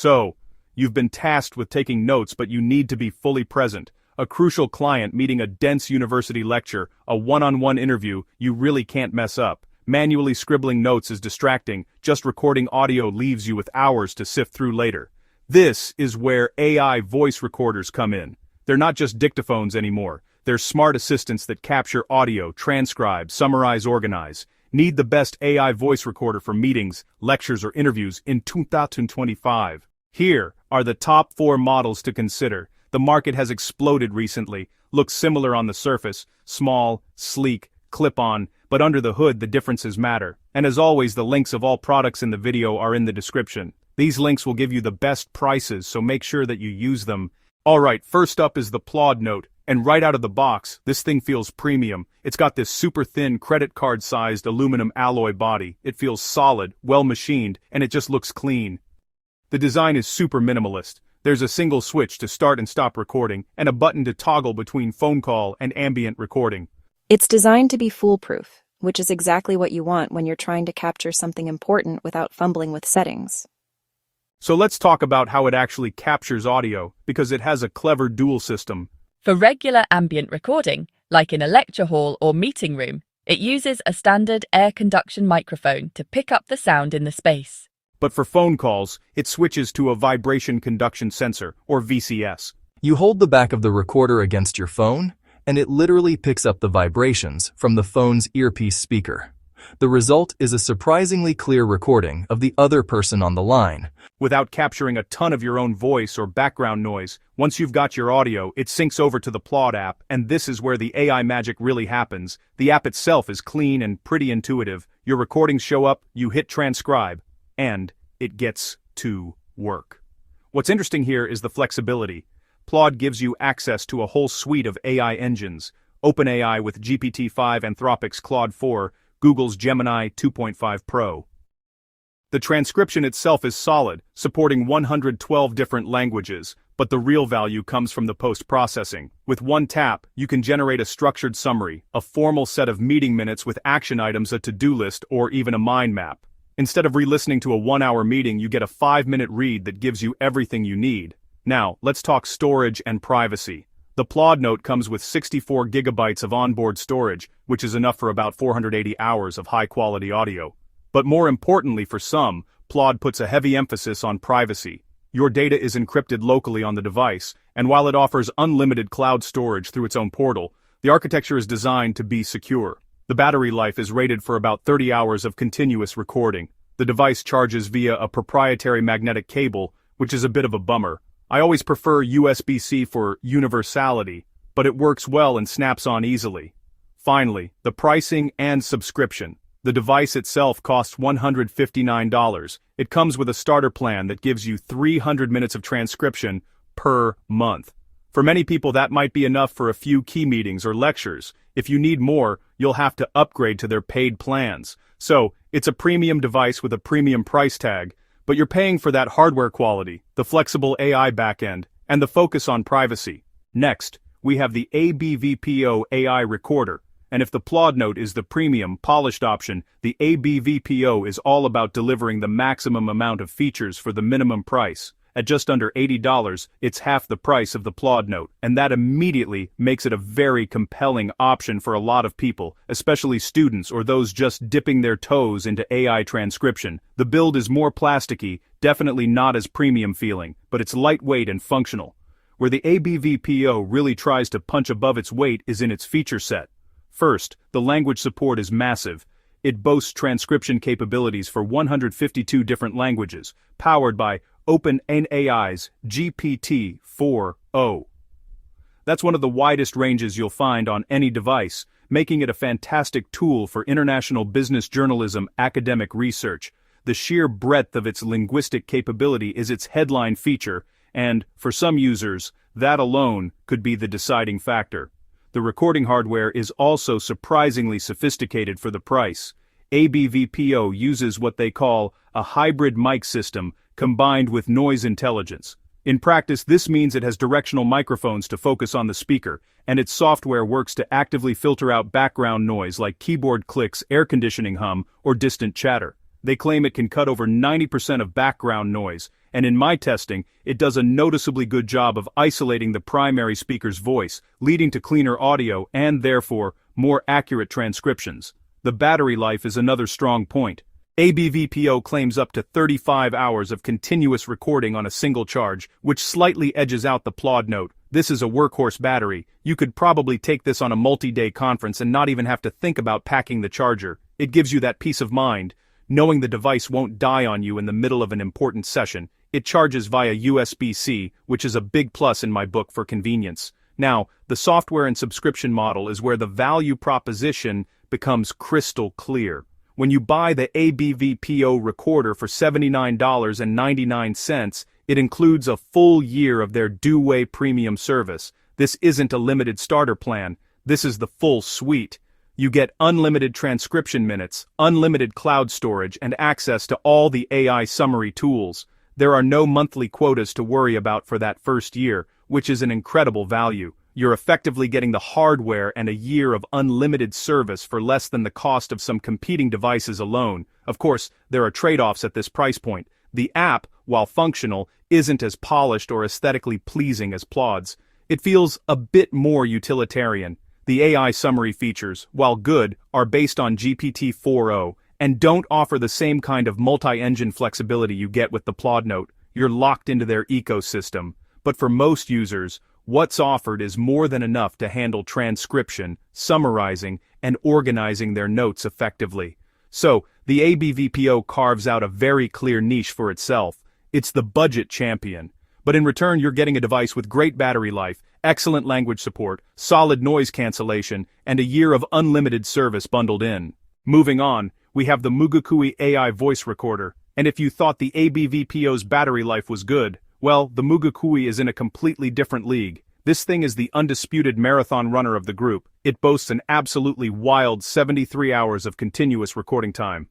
So, you've been tasked with taking notes, but you need to be fully present. A crucial client meeting a dense university lecture, a one-on-one interview, you really can't mess up. Manually scribbling notes is distracting, just recording audio leaves you with hours to sift through later. This is where AI voice recorders come in. They're not just dictaphones anymore. They're smart assistants that capture audio, transcribe, summarize, organize. Need the best AI voice recorder for meetings, lectures, or interviews in 2025. Here are the top 4 models to consider. The market has exploded recently. Looks similar on the surface, small, sleek, clip-on, but under the hood the differences matter. And as always, the links of all products in the video are in the description. These links will give you the best prices, so make sure that you use them. Alright, first up is the Plaud Note, and right out of the box, this thing feels premium. It's got this super thin credit card-sized aluminum alloy body. It feels solid, well-machined, and it just looks clean. The design is super minimalist. There's a single switch to start and stop recording, and a button to toggle between phone call and ambient recording. It's designed to be foolproof, which is exactly what you want when you're trying to capture something important without fumbling with settings. So let's talk about how it actually captures audio, because it has a clever dual system. For regular ambient recording, like in a lecture hall or meeting room, it uses a standard air conduction microphone to pick up the sound in the space. But for phone calls, it switches to a vibration conduction sensor, or VCS. You hold the back of the recorder against your phone, and it literally picks up the vibrations from the phone's earpiece speaker. The result is a surprisingly clear recording of the other person on the line. Without capturing a ton of your own voice or background noise, once you've got your audio, it syncs over to the Plaude app, and this is where the AI magic really happens. The app itself is clean and pretty intuitive. Your recordings show up, you hit transcribe, and it gets to work. What's interesting here is the flexibility. Plaude gives you access to a whole suite of AI engines. OpenAI with GPT-5, Anthropic's Claude 4, Google's Gemini 2.5 Pro. The transcription itself is solid, supporting 112 different languages, but the real value comes from the post-processing. With one tap, you can generate a structured summary, a formal set of meeting minutes with action items, a to-do list, or even a mind map. Instead of re-listening to a 1-hour meeting, you get a 5-minute read that gives you everything you need. Now, let's talk storage and privacy. The Plaud Note comes with 64 gigabytes of onboard storage, which is enough for about 480 hours of high-quality audio. But more importantly for some, Plaude puts a heavy emphasis on privacy. Your data is encrypted locally on the device, and while it offers unlimited cloud storage through its own portal, the architecture is designed to be secure. The battery life is rated for about 30 hours of continuous recording. The device charges via a proprietary magnetic cable, which is a bit of a bummer. I always prefer USB-C for universality, but it works well and snaps on easily. Finally, the pricing and subscription. The device itself costs $159. It comes with a starter plan that gives you 300 minutes of transcription per month. For many people, that might be enough for a few key meetings or lectures. If you need more, you'll have to upgrade to their paid plans. So, it's a premium device with a premium price tag, but you're paying for that hardware quality, the flexible AI backend, and the focus on privacy. Next, we have the ABVPO AI recorder. And if the Plaud Note is the premium, polished option, the ABVPO is all about delivering the maximum amount of features for the minimum price. At just under $80, it's half the price of the Plaud Note, and that immediately makes it a very compelling option for a lot of people, especially students or those just dipping their toes into AI transcription. The build is more plasticky, definitely not as premium feeling, but it's lightweight and functional. Where the ABVPO really tries to punch above its weight is in its feature set. First, the language support is massive. It boasts transcription capabilities for 152 different languages, powered by OpenAI's GPT-4o. That's one of the widest ranges you'll find on any device, making it a fantastic tool for international business journalism, academic research. The sheer breadth of its linguistic capability is its headline feature, and, for some users, that alone could be the deciding factor. The recording hardware is also surprisingly sophisticated for the price. ABVPO uses what they call a hybrid mic system combined with noise intelligence. In practice, this means it has directional microphones to focus on the speaker, and its software works to actively filter out background noise like keyboard clicks, air conditioning hum, or distant chatter. They claim it can cut over 90% of background noise, and in my testing, it does a noticeably good job of isolating the primary speaker's voice, leading to cleaner audio and, therefore, more accurate transcriptions. The battery life is another strong point. ABVPO claims up to 35 hours of continuous recording on a single charge, which slightly edges out the Plaud Note. This is a workhorse battery. You could probably take this on a multi-day conference and not even have to think about packing the charger. It gives you that peace of mind, knowing the device won't die on you in the middle of an important session. It charges via USB-C, which is a big plus in my book for convenience. Now, the software and subscription model is where the value proposition becomes crystal clear. When you buy the ABVPO recorder for $79.99, it includes a full year of their Due premium service. This isn't a limited starter plan, this is the full suite. You get unlimited transcription minutes, unlimited cloud storage, and access to all the AI summary tools. There are no monthly quotas to worry about for that first year, which is an incredible value. You're effectively getting the hardware and a year of unlimited service for less than the cost of some competing devices alone. Of course, there are trade-offs at this price point. The app, while functional, isn't as polished or aesthetically pleasing as Plaude's. It feels a bit more utilitarian. The AI summary features, while good, are based on GPT-4o and don't offer the same kind of multi-engine flexibility you get with the Plaud Note. You're locked into their ecosystem. But for most users, what's offered is more than enough to handle transcription, summarizing, and organizing their notes effectively. So, the ABVPO carves out a very clear niche for itself. It's the budget champion. But in return, you're getting a device with great battery life, excellent language support, solid noise cancellation, and a year of unlimited service bundled in. Moving on, we have the Mugukue AI voice recorder. And if you thought the ABVPO's battery life was good, well, the Mugukue is in a completely different league. This thing is the undisputed marathon runner of the group. It boasts an absolutely wild 73 hours of continuous recording time.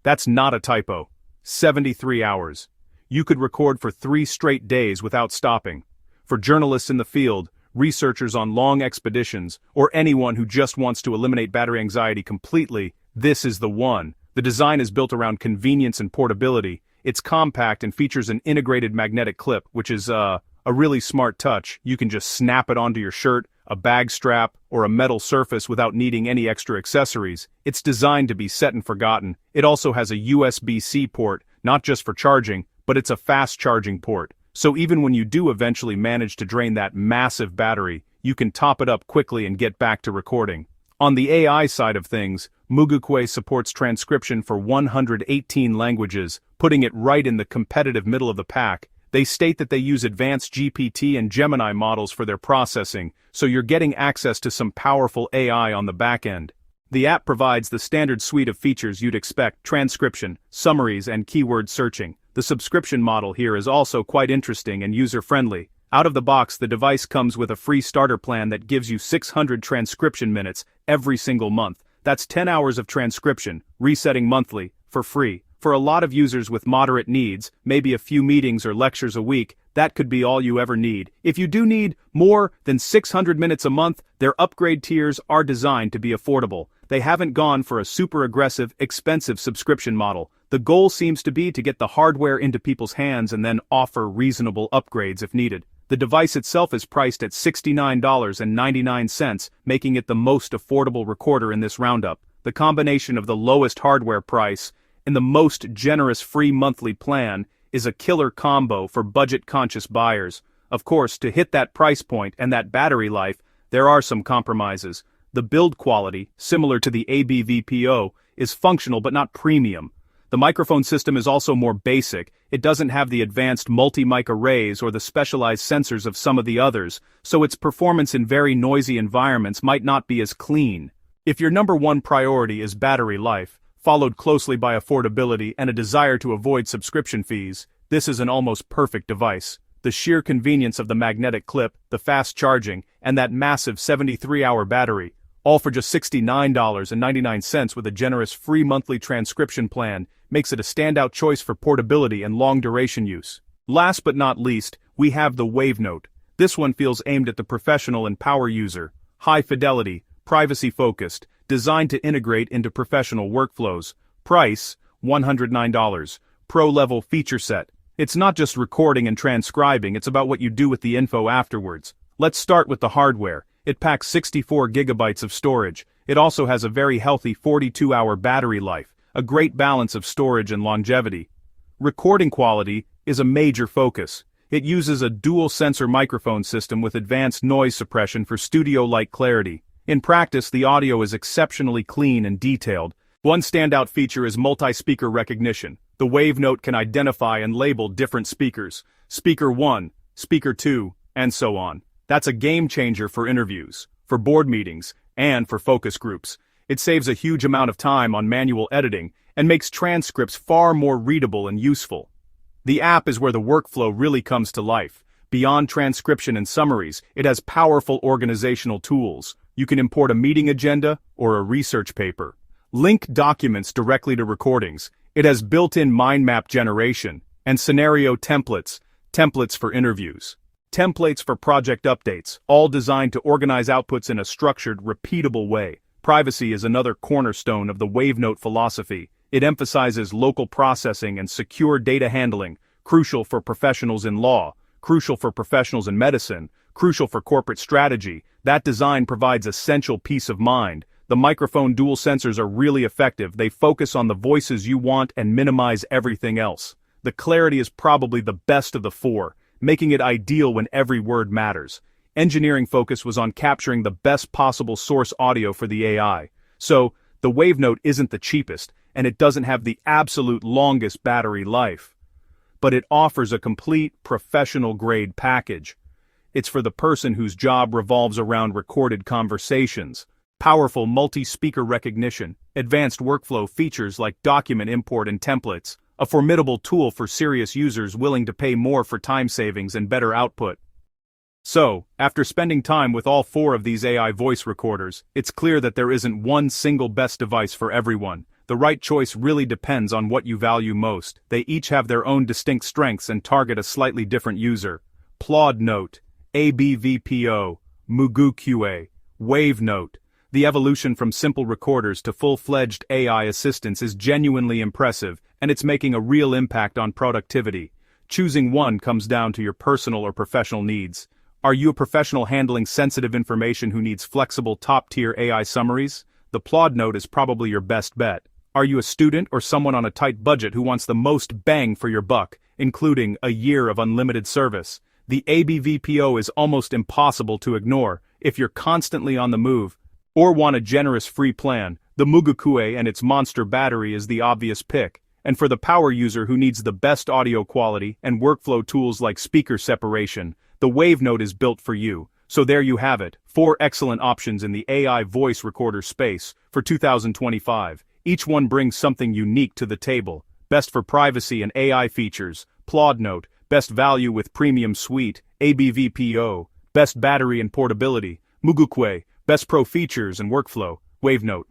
That's not a typo. 73 hours. You could record for 3 straight days without stopping. For journalists in the field, researchers on long expeditions, or anyone who just wants to eliminate battery anxiety completely, this is the one. The design is built around convenience and portability. It's compact and features an integrated magnetic clip, which is, a really smart touch. You can just snap it onto your shirt, a bag strap, or a metal surface without needing any extra accessories. It's designed to be set and forgotten. It also has a USB-C port, not just for charging, but it's a fast charging port. So even when you do eventually manage to drain that massive battery, you can top it up quickly and get back to recording. On the AI side of things, Mugukue supports transcription for 118 languages, putting it right in the competitive middle of the pack. They state that they use advanced GPT and Gemini models for their processing, so you're getting access to some powerful AI on the back end. The app provides the standard suite of features you'd expect: transcription, summaries, and keyword searching. The subscription model here is also quite interesting and user-friendly. Out of the box, the device comes with a free starter plan that gives you 600 transcription minutes every single month. That's 10 hours of transcription, resetting monthly, for free. For a lot of users with moderate needs, maybe a few meetings or lectures a week, that could be all you ever need. If you do need more than 600 minutes a month, their upgrade tiers are designed to be affordable. They haven't gone for a super aggressive, expensive subscription model. The goal seems to be to get the hardware into people's hands and then offer reasonable upgrades if needed. The device itself is priced at $69.99, making it the most affordable recorder in this roundup. The combination of the lowest hardware price and the most generous free monthly plan is a killer combo for budget-conscious buyers. Of course, to hit that price point and that battery life, there are some compromises. The build quality, similar to the ABVPO, is functional but not premium. The microphone system is also more basic. It doesn't have the advanced multi-mic arrays or the specialized sensors of some of the others, so its performance in very noisy environments might not be as clean. If your number one priority is battery life, followed closely by affordability and a desire to avoid subscription fees, this is an almost perfect device. The sheer convenience of the magnetic clip, the fast charging, and that massive 73-hour battery, all for just $69.99 with a generous free monthly transcription plan, makes it a standout choice for portability and long-duration use. Last but not least, we have the WaveNote. This one feels aimed at the professional and power user. High fidelity, privacy-focused, designed to integrate into professional workflows. Price, $109. Pro-level feature set. It's not just recording and transcribing, it's about what you do with the info afterwards. Let's start with the hardware. It packs 64 gigabytes of storage. It also has a very healthy 42-hour battery life, a great balance of storage and longevity. Recording quality is a major focus. It uses a dual-sensor microphone system with advanced noise suppression for studio-like clarity. In practice, the audio is exceptionally clean and detailed. One standout feature is multi-speaker recognition. The WaveNote can identify and label different speakers. Speaker 1, Speaker 2, and so on. That's a game changer for interviews, for board meetings, and for focus groups. It saves a huge amount of time on manual editing and makes transcripts far more readable and useful. The app is where the workflow really comes to life. Beyond transcription and summaries, it has powerful organizational tools. You can import a meeting agenda or a research paper. Link documents directly to recordings. It has built-in mind map generation and scenario templates for interviews. Templates for project updates, all designed to organize outputs in a structured, repeatable way. Privacy is another cornerstone of the WaveNote philosophy. It emphasizes local processing and secure data handling, crucial for professionals in law, crucial for professionals in medicine, crucial for corporate strategy. That design provides essential peace of mind. The microphone dual sensors are really effective. They focus on the voices you want and minimize everything else. The clarity is probably the best of the four, making it ideal when every word matters. Engineering focus was on capturing the best possible source audio for the AI. So, the WaveNote isn't the cheapest, and it doesn't have the absolute longest battery life. But it offers a complete, professional-grade package. It's for the person whose job revolves around recorded conversations. Powerful multi-speaker recognition, advanced workflow features like document import and templates, a formidable tool for serious users willing to pay more for time savings and better output. So, after spending time with all four of these AI voice recorders, it's clear that there isn't one single best device for everyone. The right choice really depends on what you value most. They each have their own distinct strengths and target a slightly different user. Plaud Note, ABVPO, Mugukue, WaveNote. The evolution from simple recorders to full-fledged AI assistants is genuinely impressive, and it's making a real impact on productivity. Choosing one comes down to your personal or professional needs. Are you a professional handling sensitive information who needs flexible top-tier AI summaries? The Plaud Note is probably your best bet. Are you a student or someone on a tight budget who wants the most bang for your buck, including a year of unlimited service? The ABVPO is almost impossible to ignore if you're constantly on the move, or want a generous free plan. The Mugukue and its monster battery is the obvious pick. And for the power user who needs the best audio quality and workflow tools like speaker separation, the WaveNote is built for you. So there you have it, 4 excellent options in the AI voice recorder space for 2025. Each one brings something unique to the table. Best for privacy and AI features, Plaud Note. Best value with premium suite, ABVPO. Best battery and portability, Mugukue. Best pro features and workflow, WaveNote.